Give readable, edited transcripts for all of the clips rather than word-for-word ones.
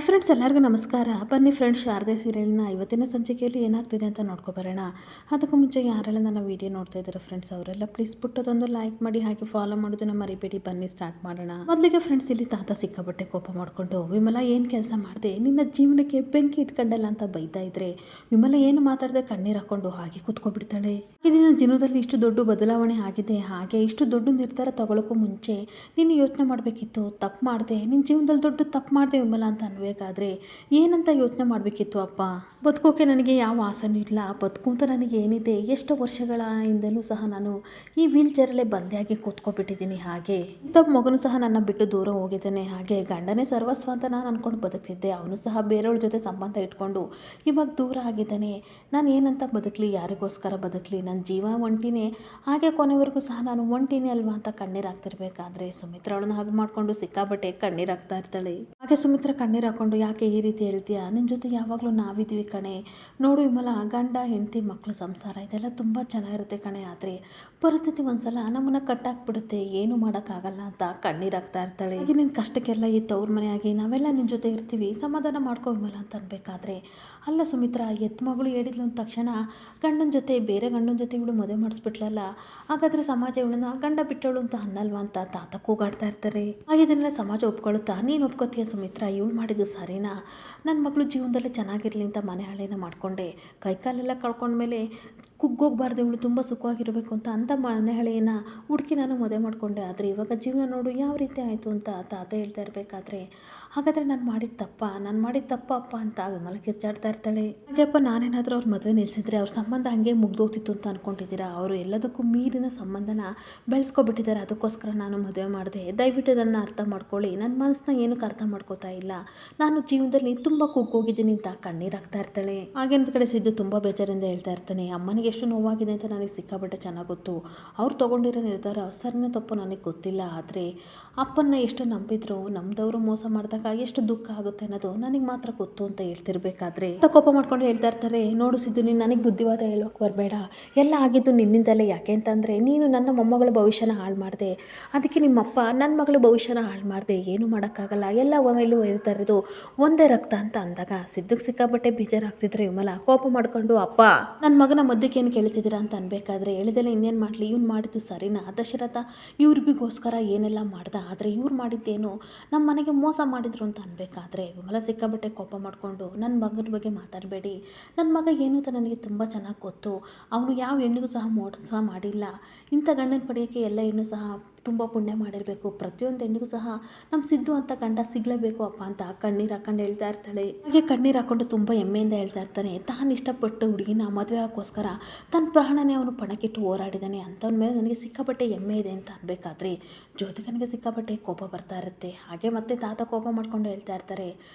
Hi friends, ಎಲ್ಲರಿಗೂ ನಮಸ್ಕಾರ. ಬನ್ನಿ ಫ್ರೆಂಡ್ಸ್, ಶಾರದೆ ಸೀರಿಯಲ್ನ ಇವತ್ತಿನ ಸಂಚಿಕೆಯಲ್ಲಿ ಏನಾಗ್ತಿದೆ ಅಂತ ನೋಡ್ಕೊಬರೋಣ. ಅದಕ್ಕೂ ಮುಂಚೆ ಯಾರೆಲ್ಲ ನನ್ನ ವೀಡಿಯೋ ನೋಡ್ತಾ ಇದ್ದಾರೆ ಫ್ರೆಂಡ್ಸ್, ಅವರೆಲ್ಲ ಪ್ಲೀಸ್ ಪುಟ್ಟದೊಂದು ಲೈಕ್ ಮಾಡಿ, ಹಾಗೆ ಫಾಲೋ ಮಾಡೋದನ್ನ ಮರಿಬೇಡಿ. ಬನ್ನಿ ಸ್ಟಾರ್ಟ್ ಮಾಡೋಣ. ಮೊದಲಿಗೆ ಫ್ರೆಂಡ್ಸ್, ಇಲ್ಲಿ ತಾತ ಸಿಕ್ಕಾಪಟ್ಟೆ ಕೋಪ ಮಾಡಿಕೊಂಡು, ವಿಮಲಾ ಏನು ಕೆಲಸ ಮಾಡಿದೆ, ನಿನ್ನ ಜೀವನಕ್ಕೆ ಬೆಂಕಿ ಇಟ್ಕೊಂಡಲ್ಲ ಅಂತ ಬೈತಾ ಇದ್ರೆ ವಿಮಲಾ ಏನು ಮಾತಾಡದೆ ಕಣ್ಣೀರು ಹಾಕೊಂಡು ಹಾಗೆ ಕೂತ್ಕೊಬಿಡ್ತಾಳೆ. ನಿನ್ನ ಜೀವನದಲ್ಲಿ ಇಷ್ಟು ದೊಡ್ಡ ಬದಲಾವಣೆ ಆಗಿದೆ, ಹಾಗೆ ಇಷ್ಟು ದೊಡ್ಡ ನಿರ್ಧಾರ ತಗೊಳ್ಳೋಕ್ಕೂ ಮುಂಚೆ ನೀನು ಯೋಚನೆ ಮಾಡಬೇಕಿತ್ತು. ತಪ್ಪು ಮಾಡಿದೆ, ನಿನ್ನ ಜೀವನದಲ್ಲಿ ದೊಡ್ಡ ತಪ್ಪು ಮಾಡಿದೆ ವಿಮಲಾ ಅಂತ ಅನ್ಬೇಕಾದ್ರೆ ಏನಂತ ಯೋಚನೆ ಮಾಡಬೇಕಿತ್ತು ಅಪ್ಪ. ಬದುಕೋಕೆ ನನಗೆ ಯಾವ ಆಸೆನೂ ಇಲ್ಲ, ಬದುಕು ಅಂತ ನನಗೆ ಏನಿದೆ, ಎಷ್ಟೋ ವರ್ಷಗಳ ಹಿಂದಲೂ ಸಹ ನಾನು ಈ ವೀಲ್ ಚೇರಲ್ಲೇ ಬಂದೆಯಾಗಿ ಕೂತ್ಕೊಬಿಟ್ಟಿದ್ದೀನಿ. ಹಾಗೆ ಇಂಥ ಮಗನೂ ಸಹ ನನ್ನ ಬಿಟ್ಟು ದೂರ ಹೋಗಿದ್ದಾನೆ. ಹಾಗೆ ಗಂಡನೇ ಸರ್ವಸ್ವ ಅಂತ ನಾನು ಅಂದ್ಕೊಂಡು ಬದುಕ್ತಿದ್ದೆ, ಅವನು ಸಹ ಬೇರೆಯವ್ರ ಜೊತೆ ಸಂಬಂಧ ಇಟ್ಕೊಂಡು ಇವಾಗ ದೂರ ಆಗಿದ್ದಾನೆ. ನಾನು ಏನಂತ ಬದುಕಲಿ, ಯಾರಿಗೋಸ್ಕರ ಬದುಕಲಿ, ನನ್ನ ಜೀವ ಒಂಟಿನೇ. ಹಾಗೆ ಕೊನೆವರೆಗೂ ಸಹ ನಾನು ಒಂಟಿನೇ ಅಲ್ವಾ ಅಂತ ಕಣ್ಣೀರು ಹಾಕ್ತಿರ್ಬೇಕಾದ್ರೆ ಸುಮಿತ್ರಾ ಅವಳನ್ನ ಹಗ್ ಮಾಡಿಕೊಂಡು ಸಿಕ್ಕಾಬಟ್ಟೆ ಕಣ್ಣೀರು ಹಾಕ್ತಾ ಇರ್ತಾಳೆ. ಹಾಗೆ ಸುಮಿತ್ರಾ ಕಣ್ಣೀರು ಹಾಕೊಂಡು, ಯಾಕೆ ಈ ರೀತಿ ಹೇಳ್ತೀಯಾ, ನಿನ್ನ ಜೊತೆ ಯಾವಾಗಲೂ ನಾವಿದ್ದೀವಿ ಕಣೆ. ನೋಡು ವಿಮಲಾ, ಗಂಡ ಹೆಂಡತಿ ಮಕ್ಕಳು ಸಂಸಾರ ಇದೆಲ್ಲ ತುಂಬ ಚೆನ್ನಾಗಿರುತ್ತೆ ಕಣೆ, ಆದರೆ ಪರಿಸ್ಥಿತಿ ಒಂದ್ಸಲ ನಮ್ಮನ್ನು ಕಟ್ಟಾಕ್ಬಿಡುತ್ತೆ, ಏನು ಮಾಡೋಕ್ಕಾಗಲ್ಲ ಅಂತ ಕಣ್ಣೀರು ಹಾಕ್ತಾ ಇರ್ತಾಳೆ. ಹಾಗೆ ನಿನ್ನ ಕಷ್ಟಕ್ಕೆಲ್ಲ ಈ ತವ್ರ ಮನೆಯಾಗಿ ನಾವೆಲ್ಲ ನಿನ್ನ ಜೊತೆ ಇರ್ತೀವಿ, ಸಮಾಧಾನ ಮಾಡ್ಕೋ ವಿಮಲಾ ಅಂತ ಅನ್ಬೇಕಾದ್ರೆ, ಅಲ್ಲ ಸುಮಿತ್ರಾ, ಎತ್ತು ಮಗಳು ಹೇಳಿದ್ಲು ಅಂದ ತಕ್ಷಣ ಗಂಡನ ಜೊತೆ ಬೇರೆ ಗಂಡನ ಜೊತೆ ಇವಳು ಮದುವೆ ಮಾಡಿಸ್ಬಿಟ್ಲಲ್ಲ, ಹಾಗಾದರೆ ಸಮಾಜ ಇವಳನ್ನ ಗಂಡ ಬಿಟ್ಟವಳು ಅಂತ ಅನ್ನಲ್ವಾ ಅಂತ ತಾತ ಕೂಗಾಡ್ತಾ ಇರ್ತಾರೆ. ಹಾಗೆ ಇದನ್ನೆಲ್ಲ ಸಮಾಜ ಒಪ್ಕೊಳ್ಳುತ್ತಾ, ನೀನು ಒಪ್ಕೋತೀಯ ಸುಮಿತ್ರಾ, ಇವಳು ಮಾಡಿದ್ದು ಸರಿನಾ, ನನ್ನ ಮಗಳು ಜೀವನದಲ್ಲೇ ಚೆನ್ನಾಗಿರಲಿ ಅಂತ ಮನೆ ಹಳೆನ ಮಾಡಿಕೊಂಡೆ, ಕೈಕಾಲೆಲ್ಲ ಕಳ್ಕೊಂಡ್ಮೇಲೆ ಕುಗ್ಗೋಗ್ಬಾರ್ದು, ಇವಳು ತುಂಬ ಸುಖವಾಗಿರಬೇಕು ಅಂತ ಮನೆ ಹಳೆಯನ್ನ ಹುಡುಕಿ ನಾನು ಮದುವೆ ಮಾಡಿಕೊಂಡೆ, ಆದರೆ ಇವಾಗ ಜೀವನ ನೋಡು ಯಾವ ರೀತಿ ಆಯಿತು ಅಂತ ತಾತ ಹೇಳ್ತಾ ಇರಬೇಕಾದ್ರೆ, ಹಾಗಾದರೆ ನಾನು ಮಾಡಿದ ತಪ್ಪ ಅಪ್ಪ ಅಂತ ವಿಮಲ ಕಿರ್ಚಾಡ್ತಾ ಇರ್ತಾಳೆ. ಹಾಗೆಪ್ಪ, ನಾನೇನಾದರೂ ಅವ್ರ ಮದುವೆ ನಿಲ್ಲಿಸಿದ್ರೆ ಅವ್ರ ಸಂಬಂಧ ಹಂಗೆ ಮುಗ್ದೋಗ್ತಿತ್ತು ಅಂತ ಅಂದ್ಕೊಂಡಿದ್ದೀರಾ, ಅವರು ಎಲ್ಲದಕ್ಕೂ ಮೀರಿನ ಸಂಬಂಧನ ಬೆಳೆಸ್ಕೊಬಿಟ್ಟಿದ್ದಾರೆ, ಅದಕ್ಕೋಸ್ಕರ ನಾನು ಮದುವೆ ಮಾಡಿದೆ, ದಯವಿಟ್ಟು ನನ್ನ ಅರ್ಥ ಮಾಡ್ಕೊಳ್ಳಿ, ನನ್ನ ಮನಸ್ಸನ್ನ ಏನಕ್ಕೆ ಅರ್ಥ ಮಾಡ್ಕೋತಾ ಇಲ್ಲ, ನಾನು ಜೀವನದಲ್ಲಿ ತುಂಬ ಕುಗ್ಗೋಗಿದ್ದೀನಿ ಅಂತ ಕಣ್ಣೀರು ಹಾಕ್ತಾ ಇರ್ತಾಳೆ. ಹಾಗೆ ಒಂದು ಕಡೆ ಸಿದ್ದು ತುಂಬ ಬೇಜಾರಿಂದ ಹೇಳ್ತಾ ಇರ್ತಾನೆ, ಅಮ್ಮನಿಗೆ ಎಷ್ಟು ನೋವಾಗಿದೆ ಅಂತ ನನಗೆ ಸಿಕ್ಕಾಪಟ್ಟೆ ಚೆನ್ನಾಗಿ ಗೊತ್ತು, ಅವ್ರು ತೊಗೊಂಡಿರೋ ನಿರ್ಧಾರ ಸರಿನೋ ತಪ್ಪು ನನಗೆ ಗೊತ್ತಿಲ್ಲ, ಆದರೆ ಅಪ್ಪನ್ನ ಎಷ್ಟು ನಂಬಿದ್ರು, ನಮ್ಮದವರು ಮೋಸ ಮಾಡಿದಾಗ ಎಷ್ಟು ದುಃಖ ಆಗುತ್ತೆ ಅನ್ನೋದು ನನಗೆ ಮಾತ್ರ ಗೊತ್ತು ಅಂತ ಹೇಳ್ತಿರ್ಬೇಕಾದ್ರೆ ಕೋಪ ಮಾಡ್ಕೊಂಡು ಹೇಳ್ತಾ ಇರ್ತಾರೆ, ನೋಡು ಸಿದ್ದು, ನೀನು ನನಗೆ ಬುದ್ಧಿವಾದ ಹೇಳೋಕೆ ಬರಬೇಡ, ಎಲ್ಲ ಆಗಿದ್ದು ನಿನ್ನಿಂದಲೇ. ಯಾಕೆ ಅಂತಂದರೆ ನೀನು ನನ್ನ ಮೊಮ್ಮಗಳ ಭವಿಷ್ಯನ ಹಾಳು ಮಾಡಿದೆ, ಅದಕ್ಕೆ ನಿಮ್ಮಪ್ಪ ನನ್ನ ಮಗಳ ಭವಿಷ್ಯನ ಹಾಳು ಮಾಡಿದೆ, ಏನು ಮಾಡೋಕ್ಕಾಗಲ್ಲ, ಎಲ್ಲ ಮೇಲೂ ಹೇಳ್ತಾ ಇರೋದು ಒಂದೇ ರಕ್ತ ಅಂತ ಅಂದಾಗ ಸಿದ್ದುಗೆ ಸಿಕ್ಕಾಪಟ್ಟೆ ಬೇಜಾರಾಗ್ತಿದ್ರೆ ವಿಮಲಾ ಕೋಪ ಮಾಡ್ಕೊಂಡು, ಅಪ್ಪ ನನ್ನ ಮಗನ ಮಧ್ಯಕ್ಕೆ ಏನು ಕೇಳ್ತಿದ್ದೀರಾ ಅಂತ ಅನ್ಬೇಕಾದ್ರೆ, ಹೇಳಿದೆಲ್ಲ ಇನ್ನೇನು ಮಾಡಲಿ, ಇವ್ನು ಮಾಡಿದ್ದು ಸರಿನಾ, ದಶರಥ ಇವ್ರಿಗೋಸ್ಕರ ಏನೆಲ್ಲ ಮಾಡ್ದ, ಆದರೆ ಇವ್ರು ಮಾಡಿದ್ದೇನು ನಮ್ಮ ಮನೆಗೆ ಮೋಸ ಮಾಡಿದ್ರು ಅಂತ ಅನ್ಬೇಕಾದ್ರೆ ವಿಮಲಾ ಸಿಕ್ಕಾಪಟ್ಟೆ ಕೋಪ ಮಾಡಿಕೊಂಡು, ನನ್ನ ಮಗನ ಬಗ್ಗೆ ಮಾತಾಡಬೇಡಿ, ನನ್ನ ಮಗ ಏನು ಅಂತ ನನಗೆ ತುಂಬ ಚೆನ್ನಾಗಿ ಗೊತ್ತು, ಅವನು ಯಾವ ಹೆಣ್ಣಿಗೂ ಸಹ ಮೋಸ ಮಾಡಿಲ್ಲ, ಇಂಥ ಗಂಡನ ಪಡೆಯೋಕ್ಕೆ ಎಲ್ಲ ಹೆಣ್ಣು ಸಹ ತುಂಬ ಪುಣ್ಯ ಮಾಡಿರಬೇಕು, ಪ್ರತಿಯೊಂದು ಹೆಣ್ಣಿಗೂ ಸಹ ನಮ್ಮ ಸಿದ್ದು ಅಂತ ಗಂಡ ಸಿಗಲೇಬೇಕು ಅಪ್ಪ ಅಂತ ಕಣ್ಣೀರು ಹಾಕೊಂಡು ಹೇಳ್ತಾ ಇರ್ತಾಳೆ. ಹಾಗೆ ಕಣ್ಣೀರು ಹಾಕೊಂಡು ತುಂಬ ಹೆಮ್ಮೆಯಿಂದ ಹೇಳ್ತಾ ಇರ್ತಾನೆ, ತಾನು ಇಷ್ಟಪಟ್ಟು ಹುಡುಗಿನ ಮದುವೆ ಆಗೋಸ್ಕರ ತನ್ನ ಪ್ರಾಣನೇ ಅವನು ಪಣಕ್ಕಿಟ್ಟು ಹೋರಾಡಿದ್ದಾನೆ, ಅಂಥವ್ನ ಮೇಲೆ ನನಗೆ ಸಿಕ್ಕಾಪಟ್ಟೆ ಹೆಮ್ಮೆ ಇದೆ ಅಂತ ಅನ್ಬೇಕಾದ್ರೆ ಜ್ಯೋತಿಕನಿಗೆ ಸಿಕ್ಕಾಪಟ್ಟೆ ಕೋಪ ಬರ್ತಾ ಇರುತ್ತೆ. ಹಾಗೆ ಮತ್ತೆ ತಾತ ಕೋಪ ಮಾಡ್ಕೊಂಡು ಹೇಳ್ತಾ ಇರ್ತಾರೆ,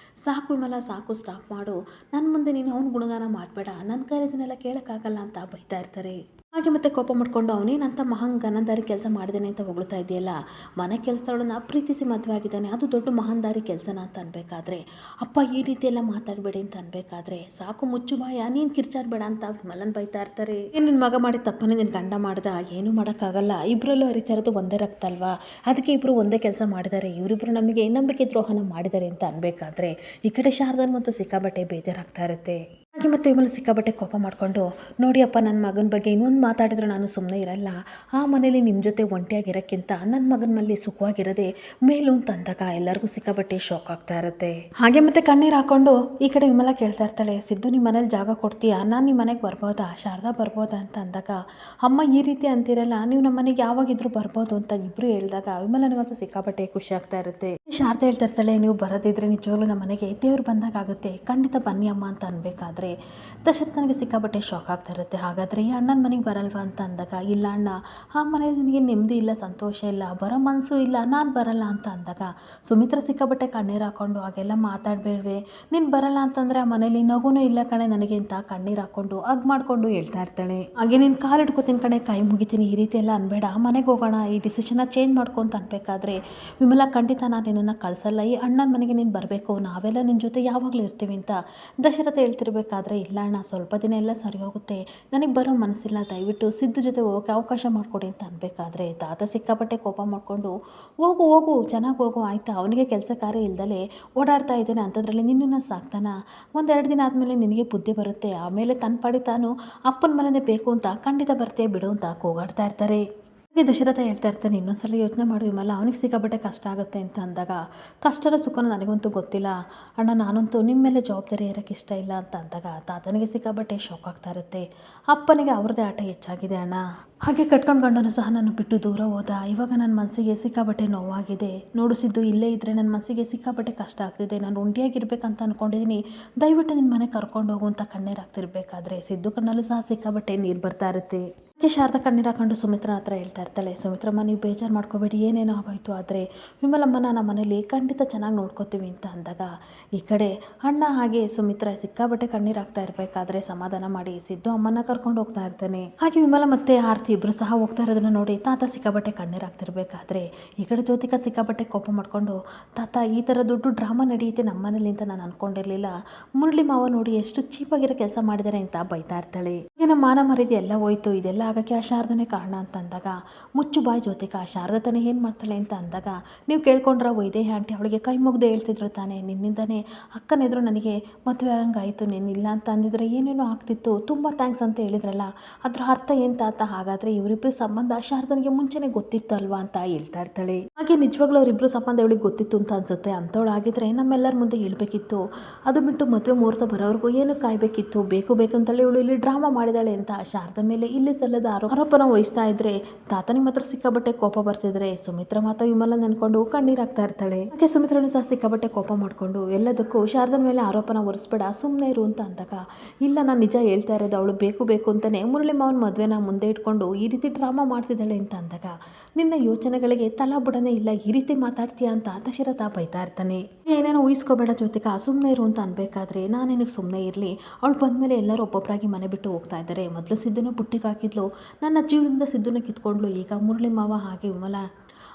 ಸಾಕು ವಿಮಲಾ, ಸಾಕು, ಸ್ಟಾಪ್ ಮಾಡು, ನನ್ನ ಮುಂದೆ ನೀನು ಅವ್ನ ಗುಣಗಾನ ಮಾಡಬೇಡ, ನನ್ನ ಕೈಲಿ ಇದನ್ನೆಲ್ಲ ಕೇಳೋಕ್ಕಾಗಲ್ಲ ಅಂತ ಬೈತಾ ಇರ್ತಾರೆ. ಹಾಗೆ ಮತ್ತೆ ಕೋಪ ಮಾಡಿಕೊಂಡು, ಅವನೇನಂತ ಗನಂದಾರಿ ಕೆಲಸ ಮಾಡಿದ್ದಾನೆ ಅಂತ ಹೊಗಳ್ತಾ ಇದೆಯಲ್ಲ, ಮನೆ ಕೆಲಸಗಳನ್ನ ಪ್ರೀತಿಸಿ ಮದುವೆ ಆಗಿದ್ದಾನೆ, ಅದು ದೊಡ್ಡ ಮಹಾನ್ದಾರಿ ಕೆಲಸನ ಅಂತ ಅನ್ಬೇಕಾದ್ರೆ, ಅಪ್ಪ ಈ ರೀತಿ ಎಲ್ಲ ಮಾತಾಡಬೇಡಿ ಅಂತ ಅನ್ಬೇಕಾದ್ರೆ, ಸಾಕು ಮುಚ್ಚು ಬಾಯ, ನೀನು ಕಿರ್ಚಾಡಬೇಡ ಅಂತ ವಿಮಲನ್ ಬೈತಾ ಇರ್ತಾರೆ. ನಿನ್ನ ಮಗ ಮಾಡಿದ ತಪ್ಪನೇ ನಿನ್ನ ಗಂಡ ಮಾಡ್ದ, ಏನೂ ಮಾಡೋಕ್ಕಾಗಲ್ಲ, ಇಬ್ಬರಲ್ಲೂ ಹರಿತಾ ಇರೋದು ಒಂದೇ ರಕ್ತ ಅಲ್ವಾ, ಅದಕ್ಕೆ ಇಬ್ಬರು ಒಂದೇ ಕೆಲಸ ಮಾಡಿದ್ದಾರೆ, ಇವರಿಬ್ಬರು ನಮಗೆ ನಂಬಿಕೆ ದ್ರೋಹನ ಮಾಡಿದ್ದಾರೆ ಅಂತ ಅನ್ಬೇಕಾದ್ರೆ ಈ ಕಡೆ ಶಾರದನ್ ಮತ್ತು ಸಿಕ್ಕಾಬಟ್ಟೆ ಬೇಜಾರಾಗ್ತಾ ಇರುತ್ತೆ. ಹಾಗೆ ಮತ್ತೆ ವಿಮಲ ಸಿಕ್ಕಾಬಟ್ಟೆ ಕೋಪ ಮಾಡಿಕೊಂಡು, ನೋಡಿಯಪ್ಪ, ನನ್ನ ಮಗನ ಬಗ್ಗೆ ಇನ್ನೊಂದು ಮಾತಾಡಿದ್ರು ನಾನು ಸುಮ್ಮನೆ ಇರಲ್ಲ, ಆ ಮನೇಲಿ ನಿಮ್ಮ ಜೊತೆ ಒಂಟಿಯಾಗಿರೋಕ್ಕಿಂತ ನನ್ನ ಮಗನ ಮೇಲೆ ಸುಖವಾಗಿರೋದೆ ಮೇಲು ಅಂತ ಅಂದಾಗ ಎಲ್ಲರಿಗೂ ಸಿಕ್ಕಾಬಟ್ಟೆ ಶಾಕ್ ಆಗ್ತಾ ಇರುತ್ತೆ. ಹಾಗೆ ಮತ್ತೆ ಕಣ್ಣೀರು ಹಾಕೊಂಡು ಈ ಕಡೆ ವಿಮಲ ಕೇಳ್ತಾ ಇರ್ತಾಳೆ, ಸಿದ್ದು ನಿಮ್ಮ ಮನೇಲಿ ಜಾಗ ಕೊಡ್ತೀಯಾ, ನಾನು ನಿಮ್ಮ ಮನೆಗೆ ಬರ್ಬೋದಾ, ಶಾರದಾ ಬರ್ಬೋದಾ ಅಂತ ಅಂದಾಗ, ಅಮ್ಮ ಈ ರೀತಿ ಅಂತಿರಲ್ಲ, ನೀವು ನಮ್ಮ ಮನೆಗೆ ಯಾವಾಗಿದ್ರು ಬರ್ಬೋದು ಅಂತ ಇಬ್ಬರು ಹೇಳಿದಾಗ ವಿಮಲನಿಗಂತೂ ಸಿಕ್ಕಾಬಟ್ಟೆ ಖುಷಿ ಆಗ್ತಾ ಇರುತ್ತೆ. ಶಾರದಾ ಹೇಳ್ತಾ ಇರ್ತಾಳೆ, ನೀವು ಬರೋದಿದ್ರೆ ನಿಜವಾಗ್ಲೂ ನಮ್ಮ ಮನೆಗೆ ದೇವ್ರು ಬಂದಾಗ ಆಗುತ್ತೆ, ಖಂಡಿತ ಬನ್ನಿ ಅಮ್ಮ ಅಂತ ಅನ್ಬೇಕಾದ್ರೆ ದಶರಥನಿಗೆ ಸಿಕ್ಕಾಪಟ್ಟೆ ಶಾಕ್ ಆಗ್ತಾ ಇರುತ್ತೆ. ಹಾಗಾದರೆ ಈ ಅಣ್ಣನ ಮನೆಗೆ ಬರಲ್ವಾ ಅಂತ ಅಂದಾಗ, ಇಲ್ಲ ಅಣ್ಣ, ಆ ಮನೇಲಿ ನನಗೆ ನೆಮ್ಮದಿ ಇಲ್ಲ, ಸಂತೋಷ ಇಲ್ಲ, ಬರೋ ಮನಸ್ಸು ಇಲ್ಲ, ನಾನು ಬರಲ್ಲ ಅಂತ ಅಂದಾಗ ಸುಮಿತ್ರಾ ಸಿಕ್ಕಾಪಟ್ಟೆ ಕಣ್ಣೀರು ಹಾಕೊಂಡು, ಹಾಗೆಲ್ಲ ಮಾತಾಡಬೇಡ್ವೆ, ನೀನು ಬರಲ್ಲ ಅಂತಂದರೆ ಆ ಮನೇಲಿ ನಗುನೂ ಇಲ್ಲ ಕಣೆ ನನಗೆ ಅಂತ ಕಣ್ಣೀರು ಹಾಕ್ಕೊಂಡು ಹಗ್ ಮಾಡಿಕೊಂಡು ಹೇಳ್ತಾ ಇರ್ತಾಳೆ. ಹಾಗೆ ನೀನು ಕಾಲು ಹಿಡ್ಕೊತೀನಿ ಕಣೆ, ಕೈ ಮುಗಿತೀನಿ, ಈ ರೀತಿ ಎಲ್ಲ ಅನ್ಬೇಡ, ಮನೆಗೆ ಹೋಗೋಣ, ಈ ಡಿಸಿಷನ್ನ ಚೇಂಜ್ ಮಾಡ್ಕೊ ಅಂತ ಅನ್ಬೇಕಾದ್ರೆ ವಿಮಲಾ, ಖಂಡಿತ ನಾನು ನಿನ್ನನ್ನು ಕಳಿಸಲ್ಲ, ಈ ಅಣ್ಣನ ಮನೆಗೆ ನೀನು ಬರಬೇಕು, ನಾವೆಲ್ಲ ನಿನ್ನ ಜೊತೆ ಯಾವಾಗಲೂ ಇರ್ತೀವಿ ಅಂತ ದಶರಥ ಹೇಳ್ತಿರ್ಬೇಕಾದ್ರೆ, ಇಲ್ಲ ಅಣ್ಣ ಸ್ವಲ್ಪ ದಿನ ಎಲ್ಲ ಸರಿ ಹೋಗುತ್ತೆ, ನನಗೆ ಬರೋ ಮನಸ್ಸಿಲ್ಲ, ದಯವಿಟ್ಟು ಸಿದ್ದು ಜೊತೆ ಹೋಗೋಕ್ಕೆ ಅವಕಾಶ ಮಾಡಿಕೊಡಿ ಅಂತ ಅನ್ಬೇಕಾದ್ರೆ ತಾತ ಸಿಕ್ಕಾಪಟ್ಟೆ ಕೋಪ ಮಾಡಿಕೊಂಡು, ಹೋಗು ಹೋಗು ಚೆನ್ನಾಗಿ ಹೋಗು ಆಯಿತಾ, ಅವನಿಗೆ ಕೆಲಸ ಕಾರ್ಯ ಇಲ್ದಲೇ ಓಡಾಡ್ತಾ ಇದ್ದಾನೆ, ಅಂಥದ್ರಲ್ಲಿ ನಿನ್ನನ್ನು ಸಾಕ್ತಾನ, ಒಂದೆರಡು ದಿನ ಆದಮೇಲೆ ನಿನಗೆ ಬುದ್ಧಿ ಬರುತ್ತೆ, ಆಮೇಲೆ ತನ್ನ ಪಾಡಿ ತಾನು ಅಪ್ಪನ ಮನೆಯೇ ಬೇಕು ಅಂತ ಖಂಡಿತ ಬರ್ತೀಯ ಬಿಡು ಅಂತ ಕೂಗಾಡ್ತಾ ಇರ್ತಾರೆ. ಹಾಗೆ ದಶರಥ ಹೇಳ್ತಾ ಇರ್ತಾನೆ, ಇನ್ನೊಂದ್ಸಲ ಯೋಚನೆ ಮಾಡು ವಿಮಲ, ಅವನಿಗೆ ಸಿಕ್ಕಾಪಟ್ಟೆ ಕಷ್ಟ ಆಗುತ್ತೆ ಅಂತ ಅಂದಾಗ, ಕಷ್ಟದ ಸುಖನ ನನಗಂತೂ ಗೊತ್ತಿಲ್ಲ ಅಣ್ಣ, ನಾನಂತೂ ನಿಮ್ಮ ಮೇಲೆ ಜವಾಬ್ದಾರಿ ಇರೋಕ್ಕೆ ಇಷ್ಟ ಇಲ್ಲ ಅಂತ ಅಂದಾಗ ತಾತನಿಗೆ ಸಿಕ್ಕಾಪಟ್ಟೆ ಶಾಕ್ ಆಗ್ತಾ ಇರುತ್ತೆ. ಅಪ್ಪನಿಗೆ ಅವ್ರದ್ದೇ ಆಟ ಹೆಚ್ಚಾಗಿದೆ ಅಣ್ಣ, ಹಾಗೆ ಕಟ್ಕೊಂಡು ಗಂಡನು ಸಹ ನಾನು ಬಿಟ್ಟು ದೂರ ಹೋದ, ಇವಾಗ ನನ್ನ ಮನಸ್ಸಿಗೆ ಸಿಕ್ಕಾಪಟ್ಟೆ ನೋವಾಗಿದೆ, ನೋಡು ಸಿದ್ದು ಇಲ್ಲೇ ಇದ್ದರೆ ನನ್ನ ಮನಸ್ಸಿಗೆ ಸಿಕ್ಕಾಪಟ್ಟೆ ಕಷ್ಟ ಆಗ್ತಿದೆ, ನಾನು ಒಂಟಿಯಾಗಿರ್ಬೇಕಂತ ಅಂದ್ಕೊಂಡಿದ್ದೀನಿ, ದಯವಿಟ್ಟು ನಿನ್ನ ಮನೆ ಕರ್ಕೊಂಡು ಹೋಗು ಅಂತ ಕಣ್ಣೀರಾಗ್ತಿರ್ಬೇಕಾದ್ರೆ ಸಿದ್ದು ಕಣ್ಣಲ್ಲೂ ಸಹ ಸಿಕ್ಕಾಪಟ್ಟೆ ನೀರು ಬರ್ತಾ ಇರುತ್ತೆ. ಹಾಗೆ ಶಾರದಾ ಕಣ್ಣೀರು ಹಾಕೊಂಡು ಸುಮಿತ್ರನ ಹತ್ರ ಹೇಳ್ತಾ ಇರ್ತಾಳೆ, ಸುಮಿತ್ರಮ್ಮ ನೀವು ಬೇಜಾರು ಮಾಡ್ಕೋಬೇಡಿ, ಏನೇನೋ ಆಗೋಯ್ತು, ಆದರೆ ವಿಮಲಮ್ಮನ ನಮ್ಮ ಮನೇಲಿ ಖಂಡಿತ ಚೆನ್ನಾಗಿ ನೋಡ್ಕೋತೀವಿ ಅಂತ ಅಂದಾಗ, ಈ ಕಡೆ ಅಣ್ಣ ಹಾಗೆ ಸುಮಿತ್ರ ಸಿಕ್ಕಾಪಟ್ಟೆ ಕಣ್ಣೀರು ಹಾಕ್ತಾ ಇರಬೇಕಾದ್ರೆ ಸಮಾಧಾನ ಮಾಡಿ ಸಿದ್ದು ಅಮ್ಮನ ಕರ್ಕೊಂಡು ಹೋಗ್ತಾ ಇರ್ತಾನೆ. ಹಾಗೆ ವಿಮಲ ಮತ್ತೆ ಆರತಿ ಇಬ್ಬರು ಸಹ ಹೋಗ್ತಾ ಇರೋದನ್ನ ನೋಡಿ ತಾತ ಸಿಕ್ಕಾಪಟ್ಟೆ ಕಣ್ಣೀರು ಹಾಕ್ತಿರ್ಬೇಕಾದ್ರೆ ಈ ಕಡೆ ಜ್ಯೋತಿಕಾ ಸಿಕ್ಕಾಪಟ್ಟೆ ಕೋಪ ಮಾಡ್ಕೊಂಡು, ತಾತ ಈ ಥರ ದೊಡ್ಡ ಡ್ರಾಮಾ ನಡೆಯುತ್ತೆ ನಮ್ಮ ಮನೇಲಿ ಅಂತ ನಾನು ಅಂದ್ಕೊಂಡಿರಲಿಲ್ಲ, ಮುರಳಿ ಮಾವ ನೋಡಿ ಎಷ್ಟು ಚೀಪಾಗಿರೋ ಕೆಲಸ ಮಾಡಿದ್ದಾರೆ ಅಂತ ಬೈತಾ ಇರ್ತಾಳೆ. ಈಗ ನಮ್ಮ ಮಾನ ಮರ್ಯಾದೆ ಎಲ್ಲ ಹೋಯ್ತು, ಇದೆಲ್ಲ ಆಗೋಕ್ಕೆ ಆ ಶಾರದನೇ ಕಾರಣ ಅಂತ ಅಂದಾಗ, ಮುಚ್ಚು ಬಾಯ್ ಜ್ಯೋತಿಕಾ, ಶಾರದಾ ತಾನೇ ಏನು ಮಾಡ್ತಾಳೆ ಅಂತ ಅಂದಾಗ, ನೀವು ಕೇಳ್ಕೊಂಡ್ರ ವೈದೇಹಿ ಆಂಟಿ ಅವಳಿಗೆ ಕೈ ಮುಗ್ದು ಹೇಳ್ತಿದ್ರು ತಾನೇ, ನಿನ್ನಿಂದನೇ ಅಕ್ಕನೆದ್ರು ನನಗೆ ಮದುವೆ ಆಗಂಗಾಯಿತು, ನೀನಿಲ್ಲ ಅಂತ ಅಂದಿದ್ರೆ ಏನೇನೋ ಆಗ್ತಿತ್ತು, ತುಂಬ ಥ್ಯಾಂಕ್ಸ್ ಅಂತ ಹೇಳಿದ್ರಲ್ಲ, ಅದ್ರ ಅರ್ಥ ಏನು ತಾತ, ಹಾಗಾದರೆ ಇವರಿಬ್ಬರು ಸಂಬಂಧ ಶಾರದನಿಗೆ ಮುಂಚೆನೇ ಗೊತ್ತಿತ್ತು ಅಲ್ವಾ ಅಂತ ಹೇಳ್ತಾ ಇರ್ತಾಳೆ. ಹಾಗೆ ನಿಜವಾಗ್ಲೂ ಅವರಿಬ್ಬರು ಸಂಬಂಧ ಇವಳಿಗೆ ಗೊತ್ತಿತ್ತು ಅಂತ ಅನ್ಸುತ್ತೆ, ಅಂಥವಳಾಗಿದ್ದರೆ ನಮ್ಮೆಲ್ಲರ ಮುಂದೆ ಹೇಳ್ಬೇಕಿತ್ತು, ಅದು ಬಿಟ್ಟು ಮದುವೆ ಮುಹೂರ್ತ ಬರೋವರೆಗೂ ಏನು ಕಾಯಬೇಕಿತ್ತು, ಬೇಕು ಬೇಕಂತಲೇ ಇವಳು ಇಲ್ಲಿ ಡ್ರಾಮಾ ಮಾಡಿದಾಳೆ ಅಂತ ಶಾರದಾ ಮೇಲೆ ಇಲ್ಲಿ ಸಲ್ಲದ ಆರೋಪನ ವಹಿಸ್ತಾ ಇದ್ರೆ ತಾತನಿಗೆ ಮಾತ್ರ ಸಿಕ್ಕಾಬಟ್ಟೆ ಕೋಪ ಬರ್ತಿದ್ರೆ ಸುಮಿತ್ರ ಮಾತ್ರ ವಿಮಲ ನೆನ್ಕೊಂಡು ಕಣ್ಣೀರಾಗ್ತಾ ಇರ್ತಾಳೆ. ಹಾಗೆ ಸುಮಿತ್ರನು ಸಹ ಸಿಕ್ಕಾಬಟ್ಟೆ ಕೋಪ ಮಾಡ್ಕೊಂಡು ಎಲ್ಲದಕ್ಕೂ ಶಾರದನ ಮೇಲೆ ಆರೋಪನ ಹೊರಿಸ್ಬೇಡ, ಸುಮ್ಮನೆ ಇರು ಅಂತ ಅಂದಾಗ, ಇಲ್ಲ ನಾನು ನಿಜ ಹೇಳ್ತಾ ಇರೋದು, ಅವಳು ಬೇಕು ಬೇಕು ಅಂತಾನೆ ಮುರಳಿ ಮಾವನ ಮದುವೆನ ಮುಂದೆ ಇಟ್ಕೊಂಡು ಈ ರೀತಿ ಡ್ರಾಮಾ ಮಾಡ್ತಿದ್ದಾಳೆ ಅಂತ ಅಂದಾಗ, ನಿನ್ನ ಯೋಚನೆಗಳಿಗೆ ತಲಾ ಬುಡನೇ ಇಲ್ಲ, ಈ ರೀತಿ ಮಾತಾಡ್ತೀಯಾ ಅಂತ ದಶರಥ ಬೈತಾ ಇರ್ತಾನೆ. ಏನೇನೋ ಊಹಿಸ್ಕೋಬೇಡ ಜ್ಯೋತಿಕಾ, ಸುಮ್ಮನೆ ಇರು ಅಂತ ಅನ್ಬೇಕಾದ್ರೆ ನಾನೇನಕ್ಕೆ ಸುಮ್ಮನೆ ಇರಲಿ, ಅವಳು ಬಂದಮೇಲೆ ಎಲ್ಲರೂ ಒಬ್ಬೊಬ್ಬರಾಗಿ ಮನೆ ಬಿಟ್ಟು ಹೋಗ್ತಾ ಇದ್ದಾರೆ, ಮೊದಲು ಸಿದ್ದುನ ಬುಟ್ಟಿಗೆ ಹಾಕಿದ್ಲು, ನನ್ನ ಜೀವನದಿಂದ ಸಿದ್ದುನ ಕಿತ್ಕೊಂಡ್ಲು, ಈಗ ಮುರಳಿ ಮಾವ ಹಾಗೆ ವಿಮಲ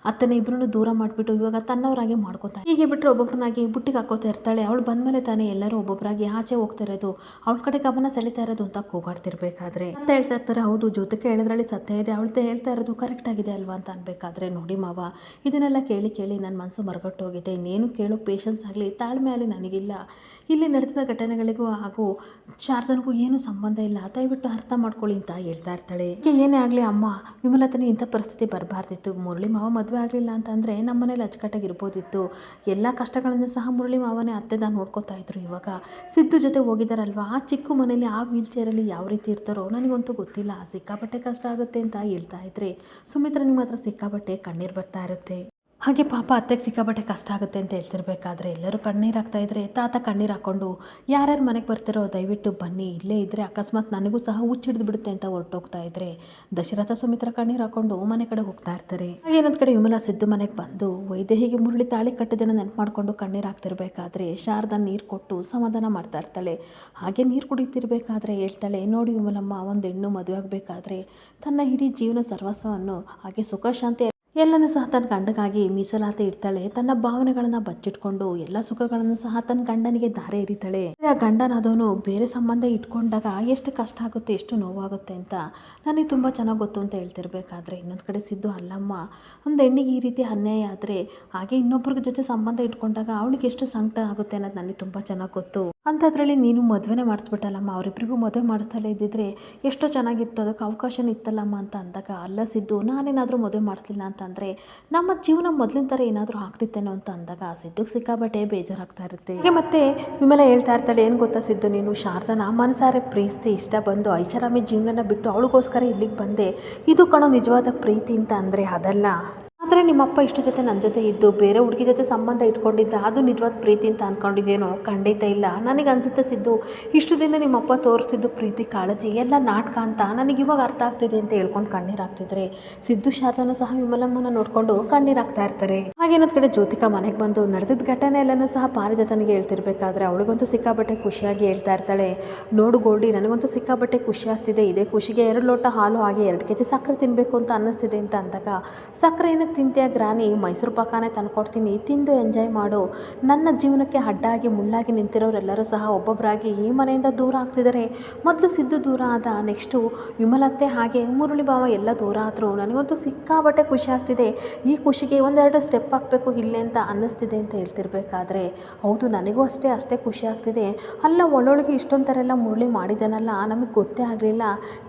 ಅತ್ತನೇ ಇಬ್ಬರನ್ನು ದೂರ ಮಾಡಿಬಿಟ್ಟು ಇವಾಗ ತನ್ನವರಾಗಿ ಮಾಡ್ಕೋತಾರೆ, ಹೀಗೆ ಬಿಟ್ಟರೆ ಒಬ್ಬೊಬ್ಬರನ್ನಾಗಿ ಬುಟ್ಟಿಗೆ ಹಾಕೋತಾ ಇರ್ತಾಳೆ. ಅವಳು ಬಂದಮೇಲೆ ತಾನೇ ಎಲ್ಲರೂ ಒಬ್ಬೊಬ್ಬರಾಗಿ ಆಚೆ ಹೋಗ್ತಾ ಇರೋದು, ಅವಳ ಕಡೆ ಗಮನ ಸೆಳೀತಾ ಇರೋದು ಅಂತ ಕೂಗಾಡ್ತಿರ್ಬೇಕಾದ್ರೆ ಅಂತ ಹೇಳ್ತಾ ಇರ್ತಾರೆ. ಹೌದು ಜ್ಯೋತಿಕ ಹೇಳಿದ್ರಲ್ಲಿ ಸತ್ಯ ಇದೆ, ಅವಳ್ತೆ ಹೇಳ್ತಾ ಇರೋದು ಕರೆಕ್ಟ್ ಆಗಿದೆ ಅಲ್ವಾ ಅಂತ ಅನ್ಬೇಕಾದ್ರೆ, ನೋಡಿ ಮಾವ ಇದನ್ನೆಲ್ಲ ಕೇಳಿ ಕೇಳಿ ನನ್ನ ಮನಸ್ಸು ಮರಗಟ್ಟೋಗಿದೆ, ಇನ್ನೇನು ಕೇಳೋ ಪೇಷನ್ಸ್ ಆಗಲಿ ತಾಳ್ಮೆ ಆಗಲಿ ನನಗಿಲ್ಲ, ಇಲ್ಲಿ ನಡೆದ ಘಟನೆಗಳಿಗೂ ಹಾಗೂ ಶಾರದನಿಗೂ ಏನು ಸಂಬಂಧ ಇಲ್ಲ, ದಯವಿಟ್ಟು ಅರ್ಥ ಮಾಡ್ಕೊಳ್ಳಿ ಅಂತ ಹೇಳ್ತಾ ಇರ್ತಾಳೆ. ಏನೇ ಆಗಲಿ ಅಮ್ಮ, ವಿಮಲತನಿಗೆ ಇಂಥ ಪರಿಸ್ಥಿತಿ ಬರಬಾರ್ದಿತ್ತು, ಮುರಳಿ ಮಾವ ಮದುವೆ ಆಗಲಿಲ್ಲ ಅಂತಂದರೆ ನಮ್ಮ ಮನೇಲಿ ಅಚ್ಚುಕಟ್ಟಾಗಿ ಇರ್ಬೋದಿತ್ತು, ಎಲ್ಲ ಕಷ್ಟಗಳನ್ನು ಸಹ ಮುರಳಿ ಮಾವನೇ ಅತ್ತೆದ ನೋಡ್ಕೋತಾ ಇದ್ರು, ಇವಾಗ ಸಿದ್ದು ಜೊತೆ ಹೋಗಿದ್ದಾರಲ್ವ, ಆ ಚಿಕ್ಕ ಮನೇಲಿ ಆ ವೀಲ್ ಚೇರಲ್ಲಿ ಯಾವ ರೀತಿ ಇರ್ತಾರೋ ನನಗಂತೂ ಗೊತ್ತಿಲ್ಲ, ಸಿಕ್ಕಾಪಟ್ಟೆ ಕಷ್ಟ ಆಗುತ್ತೆ ಅಂತ ಹೇಳ್ತಾ ಇದ್ರೆ ಸುಮಿತ್ರನಿಗೆ ಮಾತ್ರ ಸಿಕ್ಕಾಪಟ್ಟೆ ಕಣ್ಣೀರು ಬರ್ತಾ ಇರುತ್ತೆ. ಹಾಗೆ ಪಾಪ ಅತ್ತೆಗೆ ಸಿಕ್ಕಾಪಟ್ಟೆ ಕಷ್ಟ ಆಗುತ್ತೆ ಅಂತ ಹೇಳ್ತಿರ್ಬೇಕಾದ್ರೆ ಎಲ್ಲರೂ ಕಣ್ಣೀರು ಹಾಕ್ತಾ ಇದ್ರೆ ತಾತ ಕಣ್ಣೀರು ಹಾಕ್ಕೊಂಡು, ಯಾರ್ಯಾರು ಮನೆಗೆ ಬರ್ತಿರೋ ದಯವಿಟ್ಟು ಬನ್ನಿ, ಇಲ್ಲೇ ಇದ್ದರೆ ಅಕಸ್ಮಾತ್ ನನಗೂ ಸಹ ಹುಚ್ಚಿಡ್ದು ಬಿಡುತ್ತೆ ಅಂತ ಹೊರಟೋಗ್ತಾ ಇದ್ರೆ ದಶರಥ ಸುಮಿತ್ರ ಕಣ್ಣೀರು ಹಾಕ್ಕೊಂಡು ಮನೆ ಕಡೆ ಹೋಗ್ತಾ ಇರ್ತಾರೆ. ಹಾಗೆ ಇನ್ನೊಂದು ಕಡೆ ವಿಮಲಾ ಸಿದ್ದು ಮನೆಗೆ ಬಂದು ವೈದೇಹಿಗೆ ಮುರಳಿ ತಾಳಿ ಕಟ್ಟಿದ್ದನ್ನು ನೆನಪು ಮಾಡ್ಕೊಂಡು ಕಣ್ಣೀರು ಹಾಕ್ತಿರ್ಬೇಕಾದ್ರೆ ಶಾರದಾ ನೀರು ಕೊಟ್ಟು ಸಮಾಧಾನ ಮಾಡ್ತಾ ಇರ್ತಾಳೆ. ಹಾಗೆ ನೀರು ಕುಡಿತಿರ್ಬೇಕಾದ್ರೆ ಹೇಳ್ತಾಳೆ, ನೋಡಿ ವಿಮಲಮ್ಮ, ಒಂದು ಹೆಣ್ಣು ಮದುವೆ ಆಗಬೇಕಾದ್ರೆ ತನ್ನ ಇಡೀ ಜೀವನ ಸರ್ವಸ್ವವನ್ನು ಹಾಗೆ ಸುಖ ಶಾಂತಿ ಎಲ್ಲನೂ ಸಹ ತನ್ನ ಗಂಡಗಾಗಿ ಮೀಸಲಾತಿ ಇಡ್ತಾಳೆ, ತನ್ನ ಭಾವನೆಗಳನ್ನು ಬಚ್ಚಿಟ್ಕೊಂಡು ಎಲ್ಲ ಸುಖಗಳನ್ನು ಸಹ ತನ್ನ ಗಂಡನಿಗೆ ದಾರೆ ಎರಿತಾಳೆ. ಆ ಗಂಡನಾದವನು ಬೇರೆ ಸಂಬಂಧ ಇಟ್ಕೊಂಡಾಗ ಎಷ್ಟು ಕಷ್ಟ ಆಗುತ್ತೆ, ಎಷ್ಟು ನೋವಾಗುತ್ತೆ ಅಂತ ನನಗೆ ತುಂಬ ಚೆನ್ನಾಗಿ ಗೊತ್ತು ಅಂತ ಹೇಳ್ತಿರ್ಬೇಕಾದ್ರೆ ಇನ್ನೊಂದು ಕಡೆ ಸಿದ್ದು, ಅಲ್ಲಮ್ಮ, ಒಂದು ಹೆಣ್ಣಿಗೆ ಈ ರೀತಿ ಅನ್ಯಾಯ ಆದರೆ ಹಾಗೆ ಇನ್ನೊಬ್ಬರ ಜೊತೆ ಸಂಬಂಧ ಇಟ್ಕೊಂಡಾಗ ಅವಳಿಗೆ ಎಷ್ಟು ಸಂಕಟ ಆಗುತ್ತೆ ಅನ್ನೋದು ನನಗೆ ತುಂಬ ಚೆನ್ನಾಗಿ ಗೊತ್ತು, ಅಂಥದ್ರಲ್ಲಿ ನೀನು ಮದುವೆನೇ ಮಾಡಿಸ್ಬಿಟ್ಟಲ್ಲಮ್ಮ, ಅವರಿಬ್ಬರಿಗೂ ಮದುವೆ ಮಾಡಿಸ್ತಲೇ ಇದ್ದಿದ್ರೆ ಎಷ್ಟೋ ಚೆನ್ನಾಗಿತ್ತು, ಅದಕ್ಕೆ ಅವಕಾಶನೂ ಇತ್ತಲ್ಲಮ್ಮ ಅಂತ ಅಂದಾಗ, ಅಲ್ಲ ಸಿದ್ದು, ನಾನೇನಾದರೂ ಮದುವೆ ಮಾಡಿಸ್ಲಿಲ್ಲ ಅಂತಂದರೆ ನಮ್ಮ ಜೀವನ ಮೊದಲಿನ ಥರ ಏನಾದರೂ ಆಗ್ತಿತ್ತೇನೋ ಅಂತ ಅಂದಾಗ ಸಿದ್ದುಗೆ ಸಿಕ್ಕಾಬಟ್ಟೆ ಬೇಜಾರಾಗ್ತಾ ಇರುತ್ತೆ. ಹಾಗೆ ಮತ್ತೆ ವಿಮಲ ಹೇಳ್ತಾ ಇರ್ತಾಳೆ, ಏನು ಗೊತ್ತಾ ಸಿದ್ದು, ನೀನು ಶಾರದನ ಮನಸಾರೆ ಪ್ರೀತಿ ಇಷ್ಟ ಬಂದು ಐಷಾರಾಮಿ ಜೀವನನ ಬಿಟ್ಟು ಅವಳಿಗೋಸ್ಕರ ಇಲ್ಲಿಗೆ ಬಂದೆ, ಇದು ಕಣೋ ನಿಜವಾದ ಪ್ರೀತಿ ಅಂತ ಅಂದರೆ ಅದಲ್ಲ, ಆದರೆ ನಿಮ್ಮಪ್ಪ ಇಷ್ಟು ಜೊತೆ ನನ್ನ ಜೊತೆ ಇದ್ದು ಬೇರೆ ಹುಡುಗಿ ಜೊತೆ ಸಂಬಂಧ ಇಟ್ಕೊಂಡಿದ್ದ ಅದು ನಿಜವಾದ ಪ್ರೀತಿ ಅಂತ ಅಂದ್ಕೊಂಡಿದ್ದೇನೋ, ಖಂಡಿತ ಇಲ್ಲ, ನನಗೆ ಅನಿಸುತ್ತೆ ಸಿದ್ದು, ಇಷ್ಟು ದಿನ ನಿಮ್ಮಪ್ಪ ತೋರಿಸ್ತಿದ್ದು ಪ್ರೀತಿ ಕಾಳಜಿ ಎಲ್ಲ ನಾಟಕ ಅಂತ ನನಗಿವಾಗ ಅರ್ಥ ಆಗ್ತಿದೆ ಅಂತ ಹೇಳ್ಕೊಂಡು ಕಣ್ಣೀರು ಹಾಕ್ತಿದ್ರೆ ಸಿದ್ದು ಶಾರದನೂ ಸಹ ವಿಮಲಮ್ಮನ ನೋಡಿಕೊಂಡು ಕಣ್ಣೀರು ಹಾಕ್ತಾ ಇರ್ತಾರೆ. ಹಾಗೆ ಹಾಗೆ ಇನ್ನೊಂದು ಕಡೆ ಜ್ಯೋತಿಕಾ ಮನೆಗೆ ಬಂದು ನಡೆದಿದ್ದ ಘಟನೆ ಎಲ್ಲನೂ ಸಹ ಪಾರಿಜಾತನಿಗೆ ಹೇಳ್ತಿರ್ಬೇಕಾದ್ರೆ ಅವಳಿಗಂತೂ ಸಿಕ್ಕಾಬಟ್ಟೆ ಖುಷಿಯಾಗಿ ಹೇಳ್ತಾ ಇರ್ತಾಳೆ, ನೋಡು ಗೋಲ್ಡಿ, ನನಗಂತೂ ಸಿಕ್ಕಾಬಟ್ಟೆ ಖುಷಿ ಆಗ್ತಿದೆ, ಇದೇ ಖುಷಿಗೆ 2 ಲೋಟ ಹಾಲು ಹಾಗೆ 2 ಕೆಜಿ ಸಕ್ಕರೆ ತಿನ್ನಬೇಕು ಅಂತ ಅನ್ನಿಸ್ತಿದೆ ಅಂತ ಅಂದಾಗ, ಸಕ್ಕರೆ ಏನಕ್ಕೆ ತಿಂತೀಯ ಗ್ರಾನಿ, ಮೈಸೂರು ಪಾಕನೇ ತಂದ್ಕೊಡ್ತೀನಿ, ತಿಂದು ಎಂಜಾಯ್ ಮಾಡು. ನನ್ನ ಜೀವನಕ್ಕೆ ಅಡ್ಡಾಗಿ ಮುಳ್ಳಾಗಿ ನಿಂತಿರೋರೆಲ್ಲರೂ ಸಹ ಒಬ್ಬೊಬ್ಬರಾಗಿ ಈ ಮನೆಯಿಂದ ದೂರ ಆಗ್ತಿದ್ದಾರೆ. ಮೊದಲು ಸಿದ್ದು ದೂರ ಆದ, ನೆಕ್ಸ್ಟು ವಿಮಲತ್ತೆ ಹಾಗೆ ಮುರಳಿ ಭಾವ ಎಲ್ಲ ದೂರ ಆದರು. ನನಗಂತೂ ಸಿಕ್ಕಾಬಟ್ಟೆ ಖುಷಿ ಆಗ್ತಿದೆ, ಈ ಖುಷಿಗೆ 1-2 ಸ್ಟೆಪ್ ಹಾಕಬೇಕು ಇಲ್ಲೇ ಅಂತ ಅನ್ನಿಸ್ತಿದೆ ಅಂತ ಹೇಳ್ತಿರ್ಬೇಕಾದ್ರೆ, ಹೌದು ನನಗೂ ಅಷ್ಟೇ ಖುಷಿ ಆಗ್ತಿದೆ. ಅಲ್ಲ ಒಳ್ಳೊಳಗೆ ಇಷ್ಟೊಂಥರ ಮುರಳಿ ಮಾಡಿದ್ದಾನಲ್ಲ, ನಮಗೆ ಗೊತ್ತೇ ಆಗಲಿಲ್ಲ.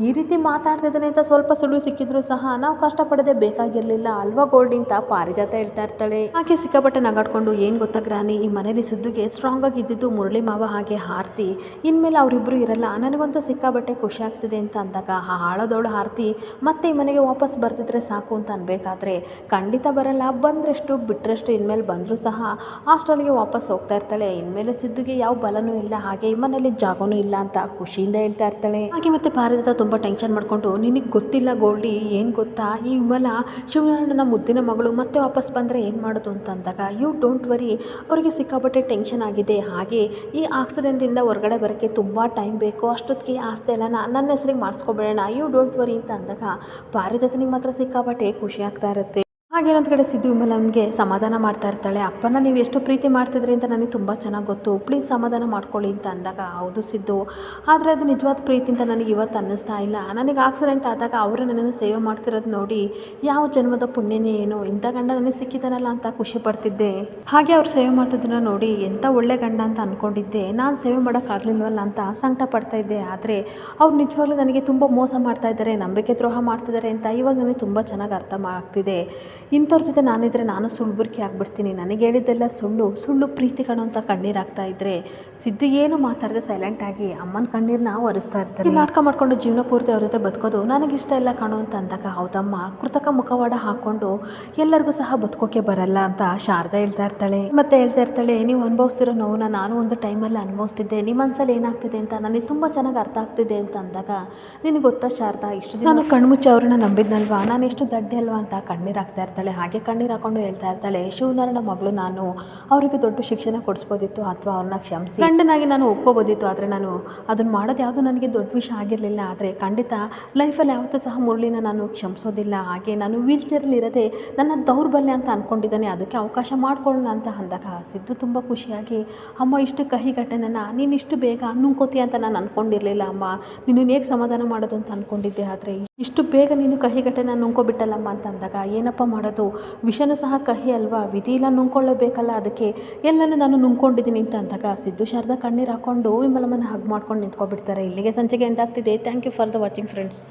ಈ ರೀತಿ ಮಾತಾಡ್ತಿದ್ದಾನೆ ಅಂತ ಸ್ವಲ್ಪ ಸುಳಿವು ಸಿಕ್ಕಿದ್ರು ಸಹ ನಾವು ಕಷ್ಟಪಡದೆ ಬೇಕಾಗಿರಲಿಲ್ಲ ಅಲ್ವಾ ಗೋಲ್ಡಿ ಅಂತ ಪಾರಿಜಾತ ಹೇಳ್ತಾ ಇರ್ತಾಳೆ. ಹಾಗೆ ಸಿಕ್ಕಾಪಟ್ಟೆ ನಗಾಡ್ಕೊಂಡು, ಏನು ಗೊತ್ತಾ ಗ್ರಾನಿ, ಈ ಮನೇಲಿ ಸಿದ್ದುಗೆ ಸ್ಟ್ರಾಂಗ್ ಆಗಿ ಇದ್ದಿದ್ದು ಮುರಳಿ ಮಾವ ಹಾಗೆ ಆರತಿ, ಇನ್ಮೇಲೆ ಅವರಿಬ್ಬರು ಇರಲ್ಲ, ನನಗಂತೂ ಸಿಕ್ಕಾಬಟ್ಟೆ ಖುಷಿ ಆಗ್ತಿದೆ ಅಂತ ಅಂದಾಗ, ಆ ಹಾಳೋದವಳು ಆರತಿ ಮತ್ತೆ ಈ ಮನೆಗೆ ವಾಪಸ್ ಬರ್ತಿದ್ರೆ ಸಾಕು ಅಂತ ಅನ್ಬೇಕಾದ್ರೆ, ಖಂಡಿತ ಬರಲ್ಲ, ಬಂದ್ರೆಷ್ಟು ಬಿಟ್ರಷ್ಟು, ಇನ್ಮೇಲೆ ಬಂದರೂ ಸಹ ಹಾಸ್ಟೆಲ್ಗೆ ವಾಪಸ್ ಹೋಗ್ತಾ ಇರ್ತಾಳೆ. ಇನ್ಮೇಲೆ ಸಿದ್ದುಗೆ ಯಾವ ಬಲನೂ ಇಲ್ಲ, ಹಾಗೆ ಈ ಮನೇಲಿ ಜಾಗನೂ ಇಲ್ಲ ಅಂತ ಖುಷಿಯಿಂದ ಹೇಳ್ತಾ ಇರ್ತಾಳೆ. ಹಾಗೆ ಮತ್ತೆ ಪಾರಿಜಾತ ತುಂಬ ಟೆನ್ಷನ್ ಮಾಡ್ಕೊಂಡು, ನಿನಗೆ ಗೊತ್ತಿಲ್ಲ ಗೋಲ್ಡಿ, ಏನು ಗೊತ್ತಾ, ಈ ವಿಮಲ ಶಿವನಾರಾಯಣನ ಮುದ್ದಿನ ಮಗಳು ಮತ್ತೆ ವಾಪಸ್ ಬಂದರೆ ಏನು ಮಾಡೋದು ಅಂತ ಅಂದಾಗ, ಯು ಡೋಂಟ್ ವರಿ, ಅವರಿಗೆ ಸಿಕ್ಕಾಪಟ್ಟೆ ಟೆನ್ಷನ್ ಆಗಿದೆ, ಹಾಗೆ ಈ ಆಕ್ಸಿಡೆಂಟಿಂದ ಹೊರಗಡೆ ಬರೋಕ್ಕೆ ತುಂಬ ಟೈಮ್ ಬೇಕು, ಅಷ್ಟೊತ್ತಿಗೆ ಆಸ್ತಿ ಎಲ್ಲ ನನ್ನ ಹೆಸರಿಗೆ ಮಾಡಿಸ್ಕೊಬೇಡೋಣ, ಯು ಡೋಂಟ್ ವರಿ ಅಂತ ಅಂದಾಗ ಪಾರಿಜಾತನಿಗೆ ಮಾತ್ರ ಸಿಕ್ಕಾಪಟ್ಟೆ ಖುಷಿ ಆಗ್ತಾ ಇರುತ್ತೆ. ಹಾಗೆ ಇನ್ನೊಂದು ಕಡೆ ಸಿದ್ದು ವಿಮಲನಿಗೆ ಸಮಾಧಾನ ಮಾಡ್ತಾ ಇರ್ತಾಳೆ, ಅಪ್ಪನ ನೀವು ಎಷ್ಟು ಪ್ರೀತಿ ಮಾಡ್ತಿದ್ರಿ ಅಂತ ನನಗೆ ತುಂಬ ಚೆನ್ನಾಗಿ ಗೊತ್ತು, ಪ್ಲೀಸ್ ಸಮಾಧಾನ ಮಾಡ್ಕೊಳ್ಳಿ ಅಂತ ಅಂದಾಗ, ಹೌದು ಸಿದ್ದು, ಆದರೆ ಅದು ನಿಜವಾದ ಪ್ರೀತಿ ಅಂತ ನನಗೆ ಇವತ್ತು ಅನ್ನಿಸ್ತಾ ಇಲ್ಲ. ನನಗೆ ಆಕ್ಸಿಡೆಂಟ್ ಆದಾಗ ಅವರು ನನ್ನನ್ನು ಸೇವೆ ಮಾಡ್ತಿರೋದು ನೋಡಿ ಯಾವ ಜನ್ಮದ ಪುಣ್ಯನೇ ಏನೋ, ಇಂಥ ಗಂಡ ನನಗೆ ಸಿಕ್ಕಿದ್ದಾನಲ್ಲ ಅಂತ ಖುಷಿ ಪಡ್ತಿದ್ದೆ. ಹಾಗೆ ಅವ್ರು ಸೇವೆ ಮಾಡ್ತಿದ್ದನ್ನ ನೋಡಿ ಎಂಥ ಒಳ್ಳೆ ಗಂಡ ಅಂತ ಅಂದ್ಕೊಂಡಿದ್ದೆ, ನಾನು ಸೇವೆ ಮಾಡೋಕ್ಕಾಗಲಿಲ್ವಲ್ಲ ಅಂತ ಸಂಕಟ ಪಡ್ತಾ ಇದ್ದೆ. ಆದರೆ ಅವ್ರು ನಿಜವಾಗ್ಲೂ ನನಗೆ ತುಂಬ ಮೋಸ ಮಾಡ್ತಾ ಇದ್ದಾರೆ, ನಂಬಿಕೆ ದ್ರೋಹ ಮಾಡ್ತಿದ್ದಾರೆ ಅಂತ ಇವಾಗ ನನಗೆ ತುಂಬ ಚೆನ್ನಾಗಿ ಅರ್ಥ ಆಗ್ತಿದೆ. ಇಂಥವ್ರ ಜೊತೆ ನಾನಿದ್ರೆ ನಾನು ಸುಳ್ಳುಬುರ್ಕಿ ಆಗಿಬಿಡ್ತೀನಿ, ನನಗೆ ಹೇಳಿದ್ದೆಲ್ಲ ಸುಳ್ಳು ಪ್ರೀತಿ ಕಣೋ ಅಂತ ಕಣ್ಣೀರು ಆಗ್ತಾ ಇದ್ದರೆ ಸಿದ್ದು ಏನು ಮಾತಾಡದೆ ಸೈಲೆಂಟಾಗಿ ಅಮ್ಮನ ಕಣ್ಣೀರನ್ನ ಒರೆಸ್ತಾ ಇರ್ತಾರೆ. ನಾಟಕ ಮಾಡ್ಕೊಂಡು ಜೀವನ ಪೂರ್ತಿ ಅವ್ರ ಜೊತೆ ಬದುಕೋದು ನನಗಿಷ್ಟ ಇಲ್ಲ ಕಣೋ ಅಂತ ಅಂದಾಗ, ಹೌದಮ್ಮ, ಕೃತಕ ಮುಖವಾಡ ಹಾಕ್ಕೊಂಡು ಎಲ್ಲರಿಗೂ ಸಹ ಬದುಕೋಕೆ ಬರಲ್ಲ ಅಂತ ಶಾರದಾ ಹೇಳ್ತಾ ಇರ್ತಾಳೆ. ಮತ್ತೆ ಹೇಳ್ತಾ ಇರ್ತಾಳೆ, ನೀವು ಅನುಭವಿಸ್ತಿರೋ ನೋವನ್ನ ನಾನು ಒಂದು ಟೈಮಲ್ಲಿ ಅನುಭವಿಸ್ತಿದ್ದೆ, ನಿಮ್ಮ ಮನಸ್ಸಲ್ಲಿ ಏನಾಗ್ತಿದೆ ಅಂತ ನನಗೆ ತುಂಬ ಚೆನ್ನಾಗಿ ಅರ್ಥ ಆಗ್ತಿದೆ ಅಂತ ಅಂದಾಗ, ನಿನಗೆ ಗೊತ್ತಾ ಶಾರದಾ, ಇಷ್ಟು ದಿನ ನಾನು ಕಣ್ಮುಚ್ಚಿ ಅವ್ರನ್ನ ನಂಬಿದ್ನಲ್ವಾ, ನಾನು ಎಷ್ಟು ದಡ್ಡೆ ಅಲ್ವಾ ಅಂತ ಕಣ್ಣೀರು ಆಗ್ತಾ ಇರ್ತಾಳೆ. ಹಾಗೆ ಕಣ್ಣೀರು ಹಾಕೊಂಡು ಹೇಳ್ತಾ ಇರ್ತಾಳೆ, ಶಿವನಾರಾಯಣ ಮಗಳು ನಾನು, ಅವರಿಗೆ ದೊಡ್ಡ ಶಿಕ್ಷಣ ಕೊಡಿಸ್ಬೋದಿತ್ತು ಅಥವಾ ಅವ್ರನ್ನ ಕ್ಷಮಿಸಿ ಗಂಡನಾಗಿ ನಾನು ಒಪ್ಕೋಬೋದಿತ್ತು, ಆದರೆ ನಾನು ಅದನ್ನು ಮಾಡೋದು ಯಾವುದು ನನಗೆ ದೊಡ್ಡ ವಿಷಯ ಆಗಿರಲಿಲ್ಲ. ಆದರೆ ಖಂಡಿತ ಲೈಫಲ್ಲಿ ಯಾವತ್ತೂ ಸಹ ಮುರಳಿನ ನಾನು ಕ್ಷಮಿಸೋದಿಲ್ಲ, ಹಾಗೆ ನಾನು ವೀಲ್ ಚೇರಲ್ಲಿ ಇರೋದೇ ನನ್ನ ದೌರ್ಬಲ್ಯ ಅಂತ ಅಂದ್ಕೊಂಡಿದ್ದಾನೆ, ಅದಕ್ಕೆ ಅವಕಾಶ ಮಾಡ್ಕೊಳ್ಳೋಣ ಅಂತ ಅಂದಾಗ ಸಿದ್ದು ತುಂಬ ಖುಷಿಯಾಗಿ, ಅಮ್ಮ ಇಷ್ಟು ಕಹಿ ಘಟನೆನ ನೀನು ಇಷ್ಟು ಬೇಗ ನುಂಗ್ಕೋತೀಯ ಅಂತ ನಾನು ಅಂದ್ಕೊಂಡಿರಲಿಲ್ಲ ಅಮ್ಮ, ನೀನು ಹೇಗೆ ಸಮಾಧಾನ ಮಾಡೋದು ಅಂತ ಅಂದ್ಕೊಂಡಿದ್ದೆ, ಆದರೆ ಇಷ್ಟು ಬೇಗ ನೀನು ಕಹಿ ಘಟನೆ ನುಂಗ್ಕೊಬಿಟ್ಟಲ್ಲಮ್ಮ ಅಂತ ಅಂದಾಗ, ಏನಪ್ಪ ಮಾಡೋದು, ವಿಷನೂ ಸಹ ಕಹಿ ಅಲ್ವಾ, ವಿಧಿ ಇಲ್ಲ ನುಂಗ್ಕೊಳ್ಳೇಬೇಕಲ್ಲ, ಅದಕ್ಕೆ ಎಲ್ಲನೂ ನಾನು ನುಂಗ್ಕೊಂಡಿದ್ದೀನಿ ಅಂತ ಅಂದಾಗ ಸಿದ್ದು ಶಾರದಾ ಕಣ್ಣೀರು ಹಾಕ್ಕೊಂಡು ವಿಮಲಮ್ಮನ ಹಗ್ ಮಾಡ್ಕೊಂಡು ನಿಂತ್ಕೊಬಿಡ್ತಾರೆ. ಇಲ್ಲಿಗೆ ಸಂಚಿಕೆ ಎಂಡ್ ಆಗ್ತಿದೆ. Thank you for the watching friends.